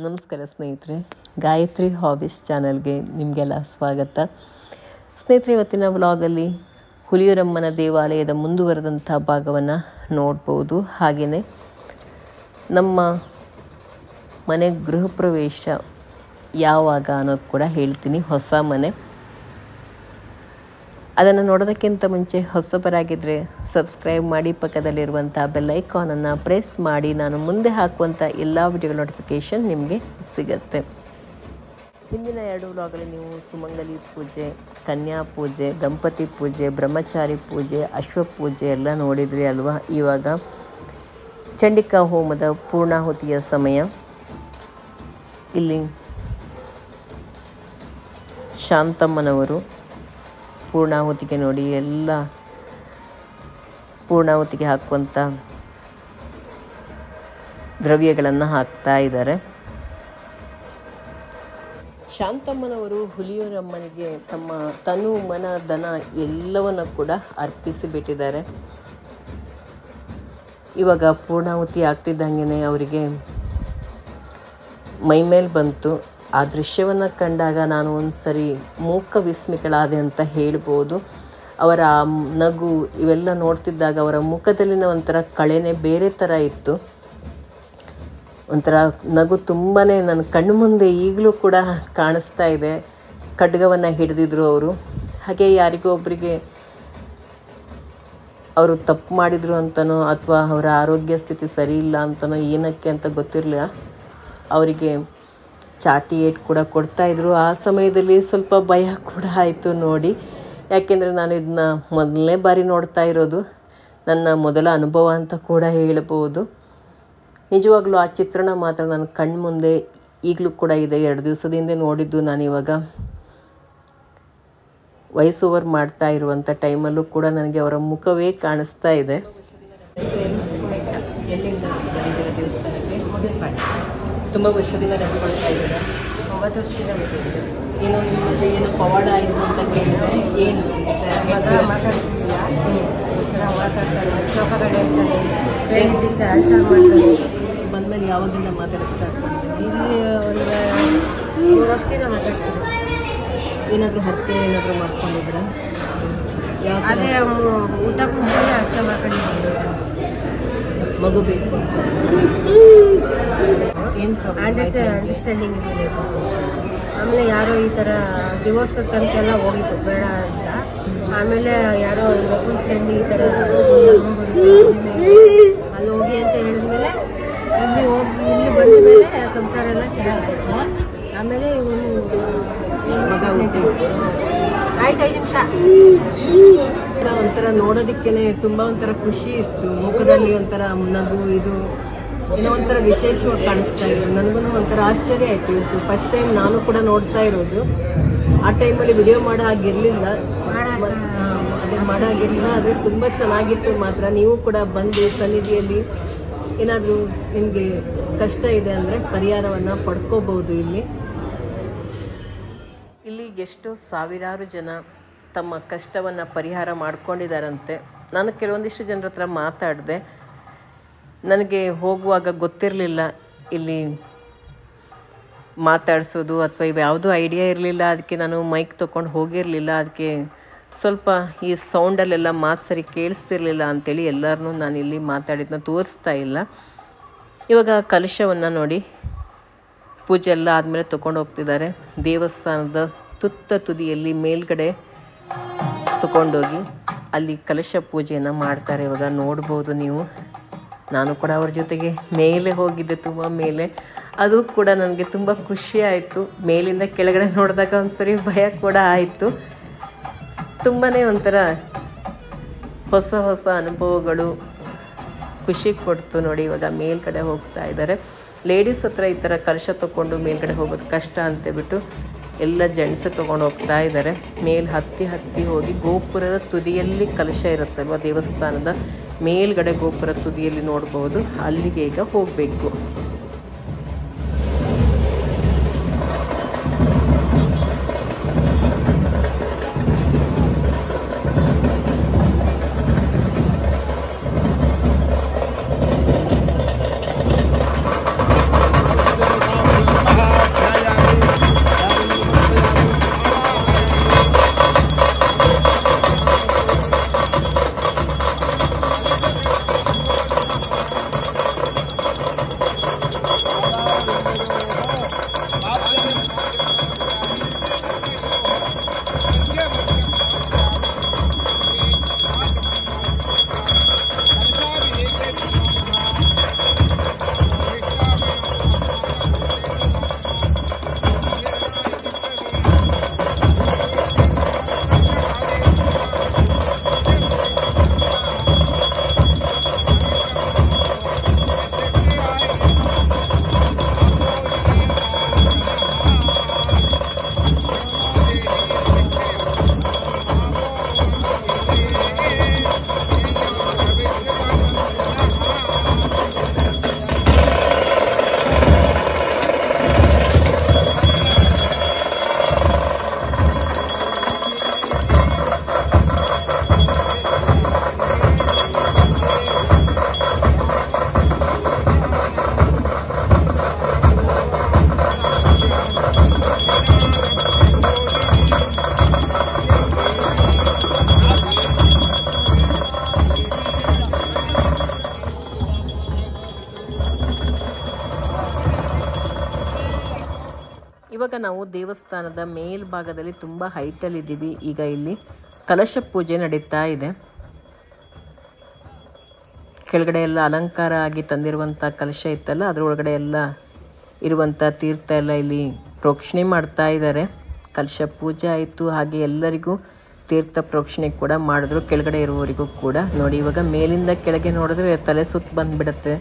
ನಮಸ್ಕಾರ ಸ್ನೇಹಿತರೆ, ಗಾಯತ್ರಿ ಹಾಬೀಸ್ ಚಾನಲ್ಗೆ ನಿಮಗೆಲ್ಲ ಸ್ವಾಗತ. ಸ್ನೇಹಿತರೆ, ಇವತ್ತಿನ ವ್ಲಾಗಲ್ಲಿ ಹುಲಿಯೂರಮ್ಮನ ದೇವಾಲಯದ ಮುಂದುವರೆದಂಥ ಭಾಗವನ್ನು ನೋಡ್ಬೋದು. ಹಾಗೆಯೇ ನಮ್ಮ ಮನೆ ಗೃಹ ಪ್ರವೇಶ ಯಾವಾಗ ಅನ್ನೋದು ಕೂಡ ಹೇಳ್ತೀನಿ. ಹೊಸ ಮನೆ, ಅದನ್ನು ನೋಡೋದಕ್ಕಿಂತ ಮುಂಚೆ ಹೊಸಬರಾಗಿದ್ದರೆ ಸಬ್ಸ್ಕ್ರೈಬ್ ಮಾಡಿ, ಪಕ್ಕದಲ್ಲಿರುವಂಥ ಬೆಲ್ ಐಕಾನನ್ನು ಪ್ರೆಸ್ ಮಾಡಿ. ನಾನು ಮುಂದೆ ಹಾಕುವಂಥ ಎಲ್ಲ ವಿಡಿಯೋಗಳ ನೋಟಿಫಿಕೇಷನ್ ನಿಮಗೆ ಸಿಗುತ್ತೆ. ಹಿಂದಿನ 2 ವ್ಲಾಗಲ್ಲಿ ನೀವು ಸುಮಂಗಲಿ ಪೂಜೆ, ಕನ್ಯಾ ಪೂಜೆ, ದಂಪತಿ ಪೂಜೆ, ಬ್ರಹ್ಮಚಾರಿ ಪೂಜೆ, ಅಶ್ವ ಪೂಜೆ ಎಲ್ಲ ನೋಡಿದ್ರಿ ಅಲ್ವಾ. ಇವಾಗ ಚಂಡಿಕಾ ಹೋಮದ ಪೂರ್ಣಾಹುತಿಯ ಸಮಯ. ಇಲ್ಲಿ ಶಾಂತಮ್ಮನವರು ಪೂರ್ಣಾಹುತಿಗೆ ನೋಡಿ ಎಲ್ಲ ಪೂರ್ಣಾಹುತಿಗೆ ಹಾಕುವಂಥ ದ್ರವ್ಯಗಳನ್ನು ಹಾಕ್ತಾ ಇದ್ದಾರೆ. ಶಾಂತಮ್ಮನವರು ಹುಲಿಯೂರಮ್ಮನಿಗೆ ತಮ್ಮ ತನು, ಮನ, ಧನ ಎಲ್ಲವನ್ನು ಕೂಡ ಅರ್ಪಿಸಿಬಿಟ್ಟಿದ್ದಾರೆ. ಇವಾಗ ಪೂರ್ಣಾಹುತಿ ಆಗ್ತಿದ್ದಂಗೆ ಅವರಿಗೆ ಮೈಮೇಲೆ ಬಂತು. ಆ ದೃಶ್ಯವನ್ನು ಕಂಡಾಗ ನಾನು ಒಂದು ಸರಿ ಮೂಕ ವಿಸ್ಮಿತಳಾದೆ ಅಂತ ಹೇಳ್ಬೋದು. ಅವರ ನಗು ಇವೆಲ್ಲ ನೋಡ್ತಿದ್ದಾಗ ಅವರ ಮುಖದಲ್ಲಿನ ಒಂಥರ ಕಳೆನೇ ಬೇರೆ ಥರ ಇತ್ತು. ಒಂಥರ ನಗು ತುಂಬಾ ನನ್ನ ಕಣ್ಣು ಮುಂದೆ ಈಗಲೂ ಕೂಡ ಕಾಣಿಸ್ತಾ ಇದೆ. ಖಡ್ಗವನ್ನು ಹಿಡಿದಿದ್ರು ಅವರು. ಹಾಗೆ ಯಾರಿಗೋ ಒಬ್ಬರಿಗೆ ಅವರು ತಪ್ಪು ಮಾಡಿದರು ಅಂತನೋ ಅಥವಾ ಅವರ ಆರೋಗ್ಯ ಸ್ಥಿತಿ ಸರಿ ಇಲ್ಲ ಅಂತನೋ ಏನಕ್ಕೆ ಅಂತ ಗೊತ್ತಿರಲಿಲ್ಲ, ಅವರಿಗೆ ಚಾಟಿ ಏಟ್ ಕೂಡ ಕೊಡ್ತಾಯಿದ್ರು. ಆ ಸಮಯದಲ್ಲಿ ಸ್ವಲ್ಪ ಭಯ ಕೂಡ ಆಯಿತು ನೋಡಿ. ಯಾಕೆಂದರೆ ನಾನು ಇದನ್ನ ಮೊದಲನೇ ಬಾರಿ ನೋಡ್ತಾ ಇರೋದು, ನನ್ನ ಮೊದಲ ಅನುಭವ ಅಂತ ಕೂಡ ಹೇಳ್ಬೋದು. ನಿಜವಾಗ್ಲೂ ಆ ಚಿತ್ರಣ ಮಾತ್ರ ನನ್ನ ಕಣ್ಣು ಮುಂದೆ ಈಗಲೂ ಕೂಡ ಇದೆ. 2 ದಿವಸದ ಹಿಂದೆ ನೋಡಿದ್ದು. ನಾನಿವಾಗ ವಾಯ್ಸ್ ಓವರ್ ಮಾಡ್ತಾ ಇರುವಂಥ ಟೈಮಲ್ಲೂ ಕೂಡ ನನಗೆ ಅವರ ಮುಖವೇ ಕಾಣಿಸ್ತಾ ಇದೆ. ಎಲ್ಲಿಂದ ಬಂದಿದ್ದೀರ ದೇವಸ್ಥಾನಕ್ಕೆ? ಮುಗಿಲ್ಪಾಡಿ. ತುಂಬ ವರ್ಷದಿಂದ ನಡ್ಕೊಳ್ತಾ ಇದ್ದೀರಾ? 9 ವರ್ಷದಿಂದ ಬಂದಿದ್ದೀರಾ. ಏನೋ ನಿಮ್ಮಲ್ಲಿ ಏನೋ ಪವಾಡ ಆಯಿತು ಅಂತ ಕೇಳಿದ್ರೆ ಏನು ಮಾತಾಡ್ತಿಲ್ಲ, ಚೆನ್ನಾಗಿ ಮಾತಾಡ್ತಾರೆ, ಶ್ಲೋಕಗಳು ಹೇಳ್ತಾರೆ, ಹೇಳಿದ್ದಕ್ಕೆ ಆನ್ಸರ್ ಮಾಡ್ತಾರೆ. ಬಂದಮೇಲೆ ಯಾವಾಗಿಂದ ಮಾತಾಡೋಕ್ಕೆ ಸ್ಟಾರ್ಟ್ ಮಾಡಿದ್ದೀನಿ? ಇಲ್ಲಿ ಒಂದು 3 ವರ್ಷದಿಂದ ಮಾತಾಡ್ತಾರೆ. ಏನಾದರೂ ಹತ್ಯೆ ಏನಾದರೂ ಮಾಡ್ಕೊಂಡಿದ್ದೀರಾ? ಅದೇ ಊಟಕ್ಕೆ ಮುಂಚೆನೇ ಅರ್ಥ ಮಾಡ್ಕೊಂಡಿದ್ದೀನಿ. ಮಗು ಬೇಕು ಏನು ಅಂಡರ್ಸ್ಟ್ಯಾಂಡಿಂಗ್ ಇದೆ. ಆಮೇಲೆ ಯಾರೋ ಈ ಥರ ಡಿವೋರ್ಸ್ ತನಕೆಲ್ಲ ಹೋಗಿತ್ತು ಬೇಡ ಅಂತ. ಆಮೇಲೆ ಯಾರೋ ಒಬ್ಬನ ಫ್ರೆಂಡ್ ಈ ಥರ ಅಲ್ಲಿ ಹೋಗಿ ಅಂತ ಹೇಳಿದ್ಮೇಲೆ ಇಲ್ಲಿ ಬಂದ ಮೇಲೆ ಸಂಸಾರ ಎಲ್ಲ ಚೆನ್ನಾಗಿತ್ತು. ಆಮೇಲೆ ಆಯ್ತು 5 ನಿಮಿಷ. ಒಂಥರ ನೋಡೋದಕ್ಕೇ ತುಂಬ ಒಂಥರ ಖುಷಿ ಇತ್ತು. ಮುಖದಲ್ಲಿ ಒಂಥರ ನಗು, ಇದು ಏನೋ ಒಂಥರ ವಿಶೇಷವಾಗಿ ಕಾಣಿಸ್ತಾ ಇತ್ತು. ನನಗೂ ಒಂಥರ ಆಶ್ಚರ್ಯ ಆಯಿತು. ಇವತ್ತು ಫಸ್ಟ್ ಟೈಮ್ ನಾನು ಕೂಡ ನೋಡ್ತಾ ಇರೋದು. ಆ ಟೈಮಲ್ಲಿ ವಿಡಿಯೋ ಮಾಡೋ ಹಾಗಿರಲಿಲ್ಲ, ಅದೇ ಮಾಡೋ ಹಾಗಿರಲಿಲ್ಲ. ಆದರೆ ತುಂಬ ಚೆನ್ನಾಗಿತ್ತು ಮಾತ್ರ. ನೀವು ಕೂಡ ಬಂದು ಸನ್ನಿಧಿಯಲ್ಲಿ ಏನಾದರೂ ನಿಮಗೆ ಕಷ್ಟ ಇದೆ ಅಂದರೆ ಪರಿಹಾರವನ್ನು ಪಡ್ಕೋಬೋದು. ಇಲ್ಲಿ ಎಷ್ಟೋ ಸಾವಿರಾರು ಜನ ತಮ್ಮ ಕಷ್ಟವನ್ನು ಪರಿಹಾರ ಮಾಡ್ಕೊಂಡಿದ್ದಾರಂತೆ. ನಾನು ಕೆಲವೊಂದಿಷ್ಟು ಜನರ ಹತ್ರ ಮಾತಾಡಿದೆ. ನನಗೆ ಹೋಗುವಾಗ ಗೊತ್ತಿರಲಿಲ್ಲ ಇಲ್ಲಿ ಮಾತಾಡಿಸೋದು ಅಥವಾ ಇವ್ಯಾವುದೂ ಐಡಿಯಾ ಇರಲಿಲ್ಲ. ಅದಕ್ಕೆ ನಾನು ಮೈಕ್ ತೊಗೊಂಡು ಹೋಗಿರಲಿಲ್ಲ. ಅದಕ್ಕೆ ಸ್ವಲ್ಪ ಈ ಸೌಂಡಲ್ಲೆಲ್ಲ ಮಾತು ಸರಿ ಕೇಳಿಸ್ತಿರ್ಲಿಲ್ಲ ಅಂಥೇಳಿ ಎಲ್ಲರನ್ನೂ ನಾನು ಇಲ್ಲಿ ಮಾತಾಡಿದ್ದನ್ನ ತೋರಿಸ್ತಾ ಇಲ್ಲ. ಇವಾಗ ಕಲಶವನ್ನು ನೋಡಿ ಪೂಜೆ ಎಲ್ಲ ಆದಮೇಲೆ ತೊಗೊಂಡು ಹೋಗ್ತಿದ್ದಾರೆ. ದೇವಸ್ಥಾನದ ತುತ್ತ ತುದಿಯಲ್ಲಿ ಮೇಲ್ಗಡೆ ತಗೊಂಡೋಗಿ ಅಲ್ಲಿ ಕಲಶ ಪೂಜೆಯನ್ನು ಮಾಡ್ತಾರೆ. ಇವಾಗ ನೋಡ್ಬೋದು ನೀವು. ನಾನು ಕೂಡ ಅವ್ರ ಜೊತೆಗೆ ಮೇಲೆ ಹೋಗಿದ್ದೆ, ತುಂಬ ಮೇಲೆ. ಅದು ಕೂಡ ನನಗೆ ತುಂಬ ಖುಷಿ ಆಯಿತು. ಮೇಲಿಂದ ಕೆಳಗಡೆ ನೋಡಿದಾಗ ಒಂದು ಸರಿ ಭಯ ಕೂಡ ಆಯಿತು. ತುಂಬಾ ಒಂಥರ ಹೊಸ ಹೊಸ ಅನುಭವಗಳು ಖುಷಿ ಕೊಡ್ತು ನೋಡಿ. ಇವಾಗ ಮೇಲ್ಗಡೆ ಹೋಗ್ತಾ ಇದ್ದಾರೆ. ಲೇಡೀಸ್ ಹತ್ರ ಈ ಥರ ಕಲಶ ತೊಗೊಂಡು ಮೇಲ್ಗಡೆ ಹೋಗೋದು ಕಷ್ಟ ಅಂತೇಳ್ಬಿಟ್ಟು ಎಲ್ಲ ಜೆಂಟ್ಸೇ ತೊಗೊಂಡು ಹೋಗ್ತಾ ಇದ್ದಾರೆ. ಮೇಲೆ ಹತ್ತಿ ಹೋಗಿ ಗೋಪುರದ ತುದಿಯಲ್ಲಿ ಕಲಶ ಇರುತ್ತಲ್ವ, ದೇವಸ್ಥಾನದ ಮೇಲ್ಗಡೆ ಗೋಪುರ ತುದಿಯಲ್ಲಿ ನೋಡ್ಬೋದು. ಅಲ್ಲಿಗೆ ಈಗ ಹೋಗಬೇಕು. ಇವಾಗ ನಾವು ದೇವಸ್ಥಾನದ ಮೇಲ್ಭಾಗದಲ್ಲಿ ತುಂಬ ಹೈಟಲ್ಲಿದ್ದೀವಿ. ಈಗ ಇಲ್ಲಿ ಕಲಶ ಪೂಜೆ ನಡೀತಾ ಇದೆ. ಕೆಳಗಡೆ ಎಲ್ಲ ಅಲಂಕಾರ ಆಗಿ ತಂದಿರುವಂಥ ಕಲಶ ಇತ್ತಲ್ಲ, ಅದರೊಳಗಡೆ ಎಲ್ಲ ಇರುವಂಥ ತೀರ್ಥ ಎಲ್ಲ ಇಲ್ಲಿ ಪ್ರೋಕ್ಷಣೆ ಮಾಡ್ತಾ ಇದ್ದಾರೆ. ಕಲಶ ಪೂಜೆ ಆಯಿತು, ಹಾಗೆ ಎಲ್ಲರಿಗೂ ತೀರ್ಥ ಪ್ರೋಕ್ಷಣೆ ಕೂಡ ಮಾಡಿದ್ರು, ಕೆಳಗಡೆ ಇರುವವರಿಗೂ ಕೂಡ. ನೋಡಿ, ಇವಾಗ ಮೇಲಿಂದ ಕೆಳಗೆ ನೋಡಿದ್ರೆ ತಲೆ ಸುತ್ತ ಬಂದುಬಿಡುತ್ತೆ.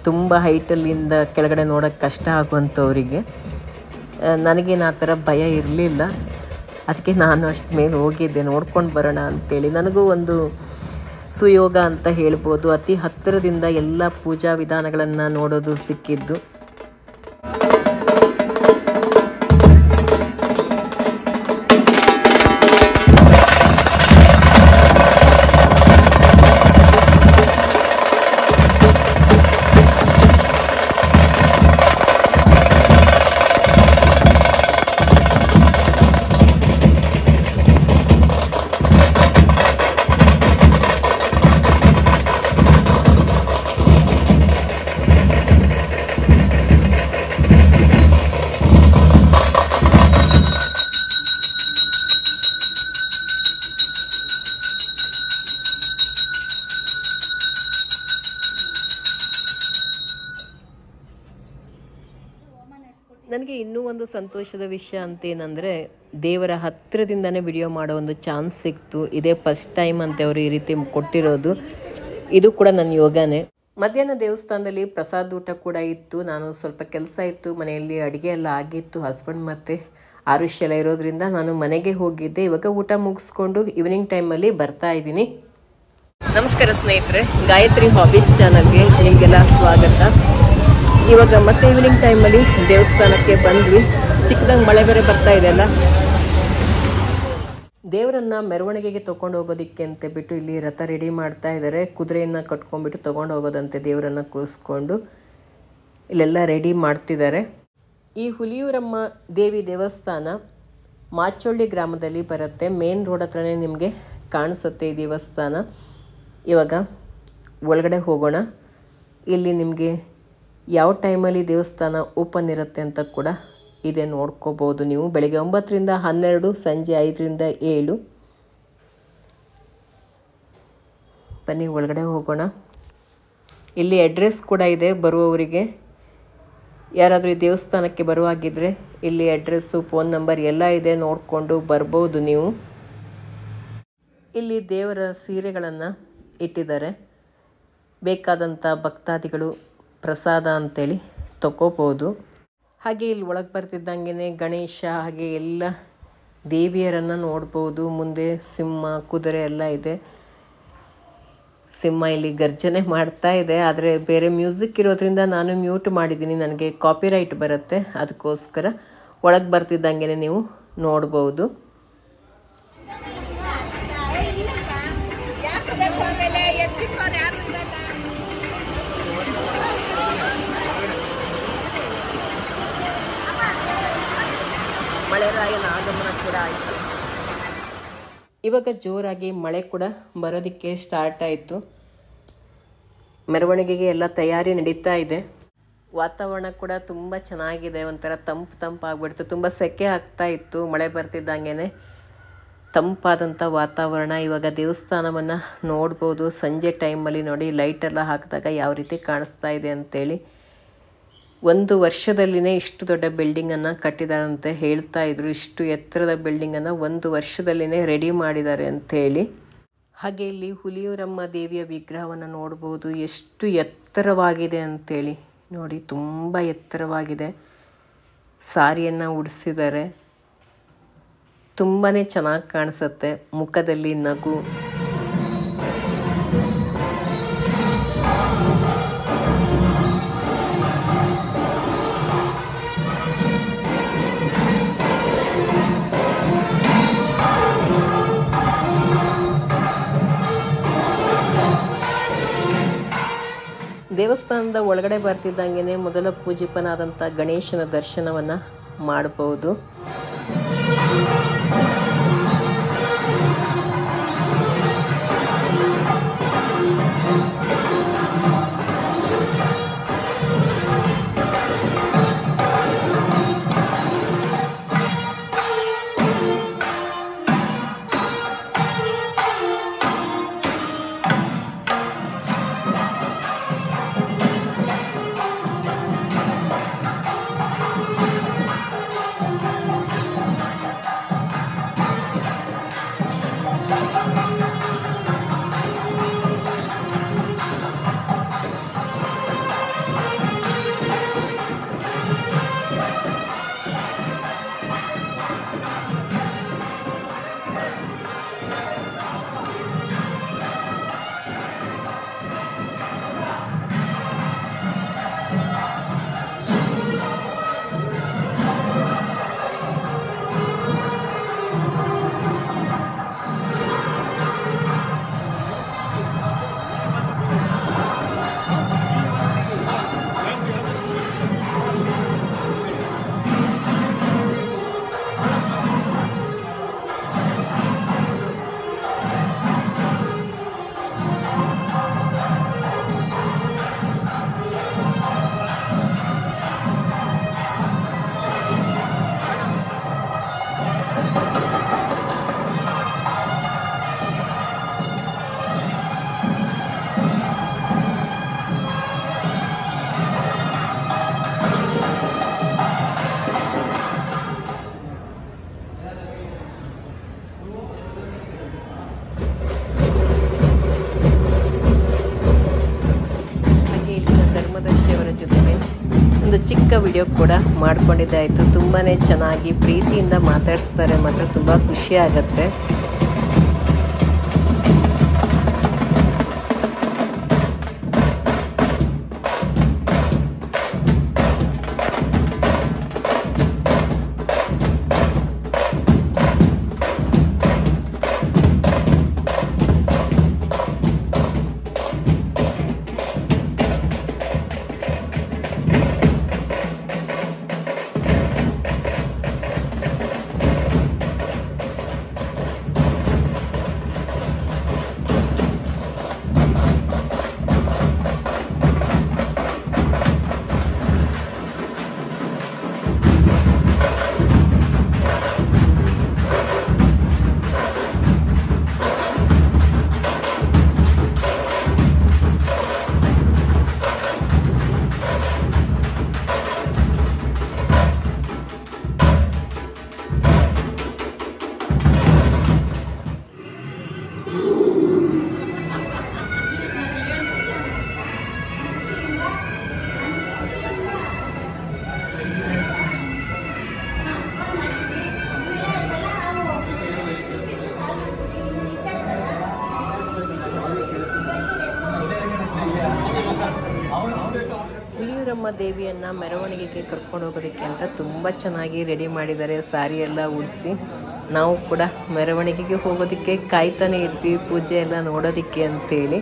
ತುಂಬ ಹೈಟಲ್ಲಿಂದ ಕೆಳಗಡೆ ನೋಡೋಕ್ಕೆ ಕಷ್ಟ ಆಗುವಂಥವರಿಗೆ. ನನಗೇನು ಆ ಥರ ಭಯ ಇರಲಿಲ್ಲ, ಅದಕ್ಕೆ ನಾನು ಅಷ್ಟು ಮೇಲೆ ಹೋಗಿದ್ದೆ ನೋಡ್ಕೊಂಡು ಬರೋಣ ಅಂಥೇಳಿ. ನನಗೂ ಒಂದು ಸುಯೋಗ ಅಂತ ಹೇಳ್ಬೋದು. ಅತಿ ಹತ್ತಿರದಿಂದ ಎಲ್ಲ ಪೂಜಾ ವಿಧಾನಗಳನ್ನು ನೋಡೋದು ಸಿಕ್ಕಿದ್ದು. ನನಗೆ ಇನ್ನೂ ಒಂದು ಸಂತೋಷದ ವಿಷಯ ಅಂತೇನೆಂದರೆ, ದೇವರ ಹತ್ತಿರದಿಂದನೇ ವಿಡಿಯೋ ಮಾಡೋ ಒಂದು ಚಾನ್ಸ್ ಸಿಕ್ತು. ಇದೇ ಫಸ್ಟ್ ಟೈಮ್ ಅಂತ ಅವರು ಈ ರೀತಿ ಕೊಟ್ಟಿರೋದು. ಇದು ಕೂಡ ನನ್ನ ಯೋಗನೇ. ಮಧ್ಯಾಹ್ನ ದೇವಸ್ಥಾನದಲ್ಲಿ ಪ್ರಸಾದ ಊಟ ಕೂಡ ಇತ್ತು. ನಾನು ಸ್ವಲ್ಪ ಕೆಲಸ ಇತ್ತು, ಮನೆಯಲ್ಲಿ ಅಡುಗೆ ಎಲ್ಲ ಆಗಿತ್ತು. ಹಸ್ಬೆಂಡ್ ಮತ್ತು ಆರುಷ್ ಎಲ್ಲ ಇರೋದ್ರಿಂದ ನಾನು ಮನೆಗೆ ಹೋಗಿದ್ದೆ. ಇವಾಗ ಊಟ ಮುಗಿಸ್ಕೊಂಡು ಈವ್ನಿಂಗ್ ಟೈಮಲ್ಲಿ ಬರ್ತಾ ಇದ್ದೀನಿ. ನಮಸ್ಕಾರ ಸ್ನೇಹಿತರೆ, ಗಾಯತ್ರಿ ಹಾಬೀಸ್ ಚಾನಲ್ಗೆ ನಿಮಗೆಲ್ಲ ಸ್ವಾಗತ. ಇವಾಗ ಮತ್ತೆ ಈವ್ನಿಂಗ್ ಟೈಮಲ್ಲಿ ದೇವಸ್ಥಾನಕ್ಕೆ ಬಂದ್ವಿ. ಚಿಕ್ಕದಾಗಿ ಮಳೆ ಬೇರೆ ಬರ್ತಾ ಇದೆಯಲ್ಲ. ದೇವರನ್ನು ಮೆರವಣಿಗೆಗೆ ತೊಗೊಂಡು ಹೋಗೋದಕ್ಕೆ ಅಂತ ಬಿಟ್ಟು ಇಲ್ಲಿ ರಥ ರೆಡಿ ಮಾಡ್ತಾ ಇದ್ದಾರೆ. ಕುದುರೆಯನ್ನು ಕಟ್ಕೊಂಡ್ಬಿಟ್ಟು ತೊಗೊಂಡು ಹೋಗೋದಂತೆ ದೇವರನ್ನು ಕೂರಿಸ್ಕೊಂಡು ಇಲ್ಲೆಲ್ಲ ರೆಡಿ ಮಾಡ್ತಿದ್ದಾರೆ. ಈ ಹುಲಿಯೂರಮ್ಮ ದೇವಿ ದೇವಸ್ಥಾನ ಮಾಚೊಳ್ಳಿ ಗ್ರಾಮದಲ್ಲಿ ಬರುತ್ತೆ. ಮೇನ್ ರೋಡ್ ಹತ್ರನೇ ನಿಮಗೆ ಕಾಣಿಸುತ್ತೆ ಈ ದೇವಸ್ಥಾನ. ಇವಾಗ ಒಳಗಡೆ ಹೋಗೋಣ. ಇಲ್ಲಿ ನಿಮಗೆ ಯಾವ ಟೈಮಲ್ಲಿ ದೇವಸ್ಥಾನ ಓಪನ್ ಇರುತ್ತೆ ಅಂತ ಕೂಡ ಇದೆ, ನೋಡ್ಕೋಬೋದು ನೀವು. ಬೆಳಗ್ಗೆ 9 ರಿಂದ 12, ಸಂಜೆ 5 ರಿಂದ 7. ಬನ್ನಿ ಒಳಗಡೆ ಹೋಗೋಣ. ಇಲ್ಲಿ ಅಡ್ರೆಸ್ ಕೂಡ ಇದೆ ಬರುವವರಿಗೆ. ಯಾರಾದರೂ ಈ ದೇವಸ್ಥಾನಕ್ಕೆ ಬರುವಾಗಿದ್ದರೆ ಇಲ್ಲಿ ಅಡ್ರೆಸ್ಸು, ಫೋನ್ ನಂಬರ್ ಎಲ್ಲ ಇದೆ, ನೋಡಿಕೊಂಡು ಬರ್ಬೋದು ನೀವು. ಇಲ್ಲಿ ದೇವರ ಸೀರೆಗಳನ್ನು ಇಟ್ಟಿದ್ದಾರೆ. ಬೇಕಾದಂಥ ಭಕ್ತಾದಿಗಳು ಪ್ರಸಾದ ಅಂತೇಳಿ ತಗೋಬೋದು. ಹಾಗೆ ಇಲ್ಲಿ ಒಳಗೆ ಬರ್ತಿದ್ದಂಗೆ ಗಣೇಶ ಹಾಗೆ ಎಲ್ಲ ದೇವಿಯರನ್ನು ನೋಡ್ಬೋದು. ಮುಂದೆ ಸಿಂಹ, ಕುದುರೆ ಎಲ್ಲ ಇದೆ. ಸಿಂಹ ಇಲ್ಲಿ ಗರ್ಜನೆ ಮಾಡ್ತಾ ಇದೆ. ಆದರೆ ಬೇರೆ ಮ್ಯೂಸಿಕ್ ಇರೋದ್ರಿಂದ ನಾನು ಮ್ಯೂಟ್ ಮಾಡಿದ್ದೀನಿ, ನನಗೆ ಕಾಪಿರೈಟ್ ಬರುತ್ತೆ. ಅದಕ್ಕೋಸ್ಕರ ಒಳಗೆ ಬರ್ತಿದ್ದಂಗೆ ನೀವು ನೋಡ್ಬೋದು. ಮಳೆರಾಯನ ಆಗಮನ ಕೂಡ ಆಯಿತು. ಇವಾಗ ಜೋರಾಗಿ ಮಳೆ ಕೂಡ ಬರೋದಕ್ಕೆ ಸ್ಟಾರ್ಟ್ ಆಯಿತು. ಮೆರವಣಿಗೆಗೆ ಎಲ್ಲ ತಯಾರಿ ನಡೀತಾ ಇದೆ. ವಾತಾವರಣ ಕೂಡ ತುಂಬ ಚೆನ್ನಾಗಿದೆ. ಒಂಥರ ತಂಪಾಗ್ಬಿಡ್ತು. ತುಂಬ ಸೆಕೆ ಆಗ್ತಾ ಇತ್ತು. ಮಳೆ ಬರ್ತಿದ್ದಂಗೆ ತಂಪಾದಂಥ ವಾತಾವರಣ. ಇವಾಗ ದೇವಸ್ಥಾನವನ್ನು ನೋಡ್ಬೋದು. ಸಂಜೆ ಟೈಮಲ್ಲಿ ನೋಡಿ ಲೈಟೆಲ್ಲ ಹಾಕಿದಾಗ ಯಾವ ರೀತಿ ಕಾಣಿಸ್ತಾ ಇದೆ ಅಂಥೇಳಿ. 1 ವರ್ಷದಲ್ಲಿನೇ ಇಷ್ಟು ದೊಡ್ಡ ಬಿಲ್ಡಿಂಗನ್ನು ಕಟ್ಟಿದಾರಂತೆ ಹೇಳ್ತಾ ಇದ್ರು. ಇಷ್ಟು ಎತ್ತರದ ಬಿಲ್ಡಿಂಗನ್ನು 1 ವರ್ಷದಲ್ಲಿನೇ ರೆಡಿ ಮಾಡಿದ್ದಾರೆ ಅಂಥೇಳಿ. ಹಾಗೆ ಇಲ್ಲಿ ಹುಲಿಯೂರಮ್ಮ ದೇವಿಯ ವಿಗ್ರಹವನ್ನು ನೋಡ್ಬೋದು. ಎಷ್ಟು ಎತ್ತರವಾಗಿದೆ ಅಂಥೇಳಿ ನೋಡಿ, ತುಂಬ ಎತ್ತರವಾಗಿದೆ. ಸಾರಿಯನ್ನು ಉಡಿಸಿದ್ದಾರೆ. ತುಂಬಾ ಚೆನ್ನಾಗಿ ಕಾಣಿಸುತ್ತೆ. ಮುಖದಲ್ಲಿ ನಗು. ದೇವಸ್ಥಾನದ ಒಳಗಡೆ ಬರ್ತಿದ್ದಂಗೆ ಮೊದಲ ಪೂಜಿಪನಾದಂಥ ಗಣೇಶನ ದರ್ಶನವನ್ನು ಮಾಡ್ಬೋದು. ಒಂದು ಚಿಕ್ಕ ವಿಡಿಯೋ ಕೂಡ ಮಾಡ್ಕೊಂಡಿದ್ದಾಯಿತು. ತುಂಬಾ ಚೆನ್ನಾಗಿ ಪ್ರೀತಿಯಿಂದ ಮಾತಾಡಿಸ್ತಾರೆ. ಮಾತ್ರ ತುಂಬ ಖುಷಿ ಆಗುತ್ತೆ. ಹುಲಿಯೂರಮ್ಮ ದೇವಿಯನ್ನು ಮೆರವಣಿಗೆಗೆ ಕರ್ಕೊಂಡು ಹೋಗೋದಕ್ಕೆ ಅಂತ ತುಂಬ ಚೆನ್ನಾಗಿ ರೆಡಿ ಮಾಡಿದ್ದಾರೆ. ಸಾರಿ ಎಲ್ಲ ಉಡಿಸಿ ನಾವು ಕೂಡ ಮೆರವಣಿಗೆಗೆ ಹೋಗೋದಕ್ಕೆ ಕಾಯ್ತಾನೆ ಇದ್ವಿ, ಪೂಜೆ ಎಲ್ಲ ನೋಡೋದಕ್ಕೆ ಅಂತೇಳಿ.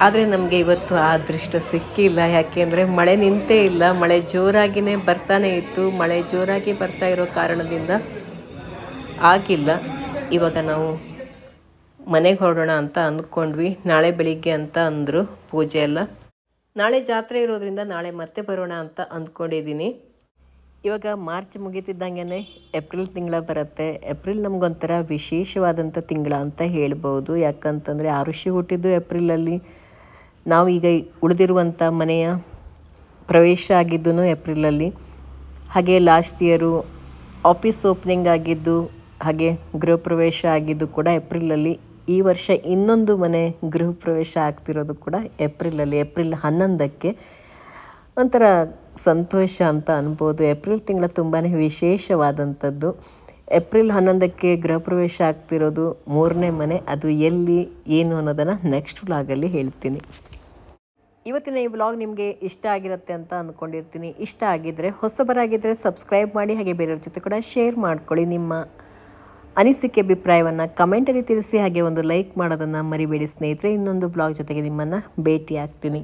ಆದರೆ ನಮಗೆ ಇವತ್ತು ಆ ಅದೃಷ್ಟ ಸಿಕ್ಕಿಲ್ಲ. ಯಾಕೆಂದರೆ ಮಳೆ ನಿಂತೇ ಇಲ್ಲ, ಮಳೆ ಜೋರಾಗಿಯೇ ಬರ್ತಾನೆ ಇತ್ತು. ಮಳೆ ಜೋರಾಗಿ ಬರ್ತಾ ಇರೋ ಕಾರಣದಿಂದ ಆಗಿಲ್ಲ. ಇವಾಗ ನಾವು ಮನೆಗೆ ಹೊರಡೋಣ ಅಂತ ಅಂದ್ಕೊಂಡ್ವಿ. ನಾಳೆ ಬೆಳಿಗ್ಗೆ ಅಂತ ಅಂದರು ಪೂಜೆ ಎಲ್ಲ. ನಾಳೆ ಜಾತ್ರೆ ಇರೋದ್ರಿಂದ ನಾಳೆ ಮತ್ತೆ ಬರೋಣ ಅಂತ ಅಂದ್ಕೊಂಡಿದ್ದೀನಿ. ಇವಾಗ ಮಾರ್ಚ್ ಮುಗಿತಿದ್ದಂಗೆ ಏಪ್ರಿಲ್ ತಿಂಗಳ ಬರುತ್ತೆ. ಏಪ್ರಿಲ್ ನಮಗೊಂಥರ ವಿಶೇಷವಾದಂಥ ತಿಂಗಳ ಅಂತ ಹೇಳ್ಬೋದು. ಯಾಕಂತಂದರೆ ಆರುಷಿ ಹುಟ್ಟಿದ್ದು ಏಪ್ರಿಲಲ್ಲಿ, ನಾವೀಗ ಉಳಿದಿರುವಂಥ ಮನೆಯ ಪ್ರವೇಶ ಆಗಿದ್ದು ಏಪ್ರಿಲಲ್ಲಿ, ಹಾಗೆ ಲಾಸ್ಟ್ ಇಯರು ಆಫೀಸ್ ಓಪನಿಂಗ್ ಆಗಿದ್ದು, ಹಾಗೆ ಗೃಹ ಪ್ರವೇಶ ಆಗಿದ್ದು ಕೂಡ ಏಪ್ರಿಲಲ್ಲಿ. ಈ ವರ್ಷ ಇನ್ನೊಂದು ಮನೆ ಗೃಹ ಪ್ರವೇಶ ಆಗ್ತಿರೋದು ಕೂಡ ಏಪ್ರಿಲಲ್ಲಿ, ಏಪ್ರಿಲ್ 11ಕ್ಕೆ. ಒಂಥರ ಸಂತೋಷ ಅಂತ ಅನ್ಬೋದು. ಏಪ್ರಿಲ್ ತಿಂಗಳ ತುಂಬಾ ವಿಶೇಷವಾದಂಥದ್ದು. ಏಪ್ರಿಲ್ 11ಕ್ಕೆ ಗೃಹ ಪ್ರವೇಶ ಆಗ್ತಿರೋದು 3ನೇ ಮನೆ. ಅದು ಎಲ್ಲಿ ಏನು ಅನ್ನೋದನ್ನು ನೆಕ್ಸ್ಟ್ ವ್ಲಾಗಲ್ಲಿ ಹೇಳ್ತೀನಿ. ಇವತ್ತಿನ ಈ ವ್ಲಾಗ್ ನಿಮಗೆ ಇಷ್ಟ ಆಗಿರುತ್ತೆ ಅಂತ ಅಂದ್ಕೊಂಡಿರ್ತೀನಿ. ಇಷ್ಟ ಆಗಿದ್ದರೆ, ಹೊಸಬರಾಗಿದ್ದರೆ ಸಬ್ಸ್ಕ್ರೈಬ್ ಮಾಡಿ, ಹಾಗೆ ಬೇರೆಯವ್ರ ಜೊತೆ ಕೂಡ ಶೇರ್ ಮಾಡ್ಕೊಳ್ಳಿ. ನಿಮ್ಮ ಅನಿಸಿಕೆ ಅಭಿಪ್ರಾಯವನ್ನು ಕಮೆಂಟಲ್ಲಿ ತಿಳಿಸಿ, ಹಾಗೆ ಒಂದು ಲೈಕ್ ಮಾಡೋದನ್ನು ಮರಿಬೇಡಿ ಸ್ನೇಹಿತರೆ. ಇನ್ನೊಂದು ಬ್ಲಾಗ್ ಜೊತೆಗೆ ನಿಮ್ಮನ್ನು ಭೇಟಿ ಆಗ್ತೀನಿ.